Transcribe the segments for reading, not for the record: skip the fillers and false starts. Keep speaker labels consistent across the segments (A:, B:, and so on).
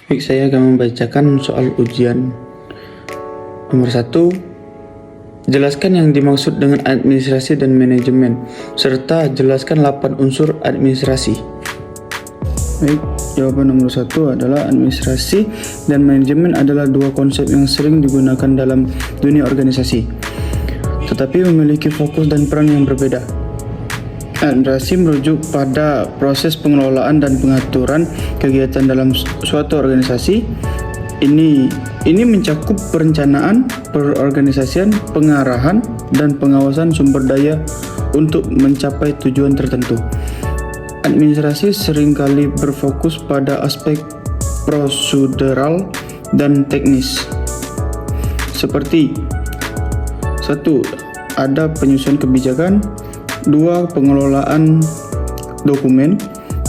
A: Baik, saya akan membacakan soal ujian. Nomor 1, jelaskan yang dimaksud dengan administrasi dan manajemen, serta jelaskan 8 unsur administrasi. Baik, jawaban nomor 1 adalah administrasi dan manajemen adalah dua konsep yang sering digunakan dalam dunia organisasi, tetapi memiliki fokus dan peran yang berbeda. Administrasi merujuk pada proses pengelolaan dan pengaturan kegiatan dalam suatu organisasi. Ini mencakup perencanaan, perorganisasian, pengarahan, dan pengawasan sumber daya untuk mencapai tujuan tertentu. Administrasi seringkali berfokus pada aspek prosedural dan teknis, seperti 1. Ada penyusunan kebijakan, 2. Pengelolaan dokumen,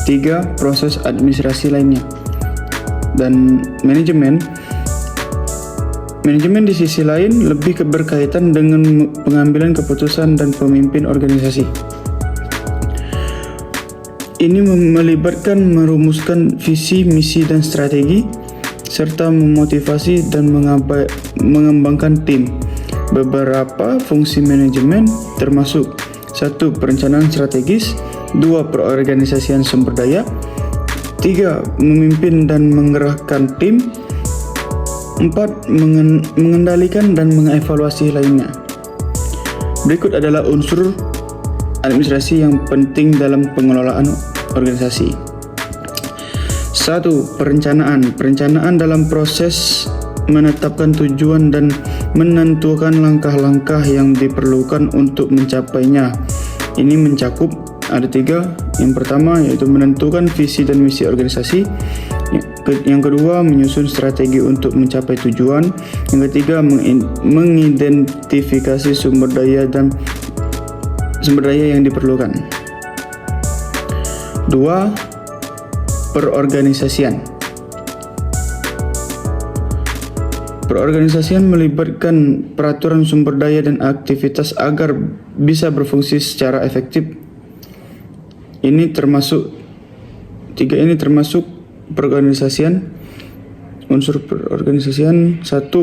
A: 3. Proses administrasi lainnya. Dan manajemen di sisi lain lebih berkaitan dengan pengambilan keputusan dan pemimpin organisasi. Ini melibatkan merumuskan visi, misi, dan strategi, serta memotivasi dan mengembangkan tim. Beberapa fungsi manajemen termasuk 1. Perencanaan strategis, 2. Perorganisasian sumber daya, 3. Memimpin dan mengerahkan tim, 4. Mengendalikan dan mengevaluasi lainnya. Berikut adalah unsur administrasi yang penting dalam pengelolaan organisasi. 1. Perencanaan dalam proses menetapkan tujuan dan menentukan langkah-langkah yang diperlukan untuk mencapainya. Ini mencakup ada 3. Yang pertama yaitu menentukan visi dan misi organisasi. Yang kedua, menyusun strategi untuk mencapai tujuan. Yang ketiga, mengidentifikasi sumber daya yang diperlukan. 2. Perorganisasian melibatkan peraturan sumber daya dan aktivitas agar bisa berfungsi secara efektif. Ini termasuk perorganisasian. Unsur perorganisasian: 1.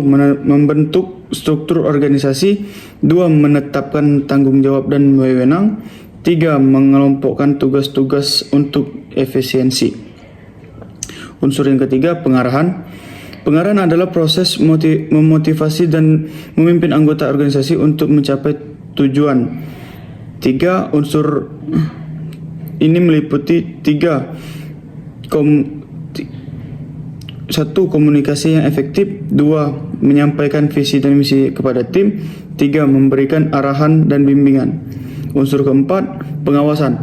A: Membentuk struktur organisasi, 2. Menetapkan tanggung jawab dan wewenang, 3. Mengelompokkan tugas-tugas untuk efisiensi. Unsur yang ketiga, pengarahan. Pengarahan adalah proses memotivasi dan memimpin anggota organisasi untuk mencapai tujuan. 3. Unsur ini meliputi 1. Komunikasi yang efektif, 2. Menyampaikan visi dan misi kepada tim, 3. Memberikan arahan dan bimbingan. Unsur keempat, pengawasan.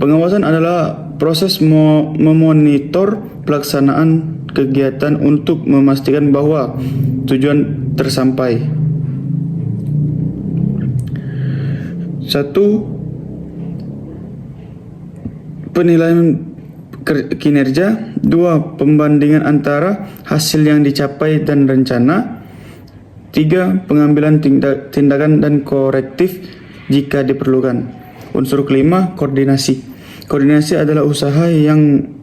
A: Pengawasan adalah proses memonitor pelaksanaan kegiatan untuk memastikan bahwa tujuan tersampai. 1. Penilaian kinerja, 2. Pembandingan antara hasil yang dicapai dan rencana, 3. Pengambilan tindakan dan korektif jika diperlukan. Unsur kelima, koordinasi. Koordinasi adalah usaha yang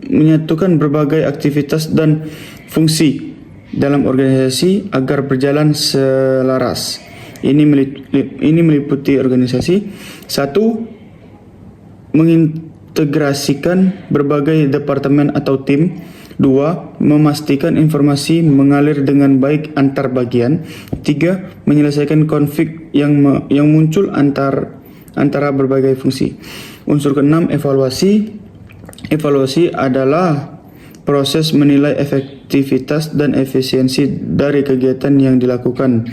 A: menyatukan berbagai aktivitas dan fungsi dalam organisasi agar berjalan selaras. Ini meliputi organisasi: 1. Mengintegrasikan berbagai departemen atau tim, 2. Memastikan informasi mengalir dengan baik antar bagian, 3. Menyelesaikan konflik yang muncul antara berbagai fungsi. Unsur keenam, evaluasi. Evaluasi adalah proses menilai efektivitas dan efisiensi dari kegiatan yang dilakukan.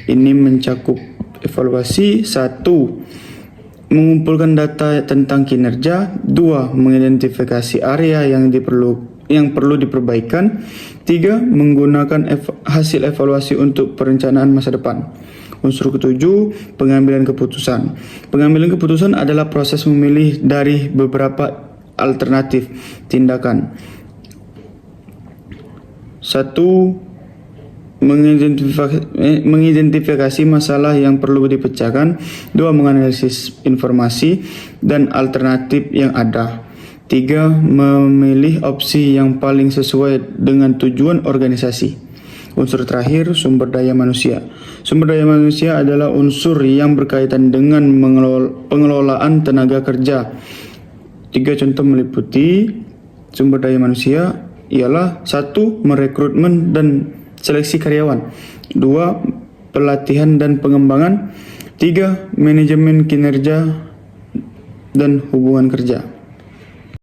A: Ini mencakup evaluasi: 1. Mengumpulkan data tentang kinerja, 2. Mengidentifikasi area yang perlu diperbaikan, 3. Menggunakan hasil evaluasi untuk perencanaan masa depan. Unsur ketujuh, pengambilan keputusan. Pengambilan keputusan adalah proses memilih dari beberapa alternatif tindakan. 1. Mengidentifikasi masalah yang perlu dipecahkan, 2. Menganalisis informasi dan alternatif yang ada, 3. Memilih opsi yang paling sesuai dengan tujuan organisasi. Unsur terakhir, sumber daya manusia. Sumber daya manusia adalah unsur yang berkaitan dengan pengelolaan tenaga kerja. 3 contoh meliputi sumber daya manusia ialah 1. Merekrutmen dan seleksi karyawan. 2. Pelatihan dan pengembangan. 3. Manajemen kinerja dan hubungan kerja.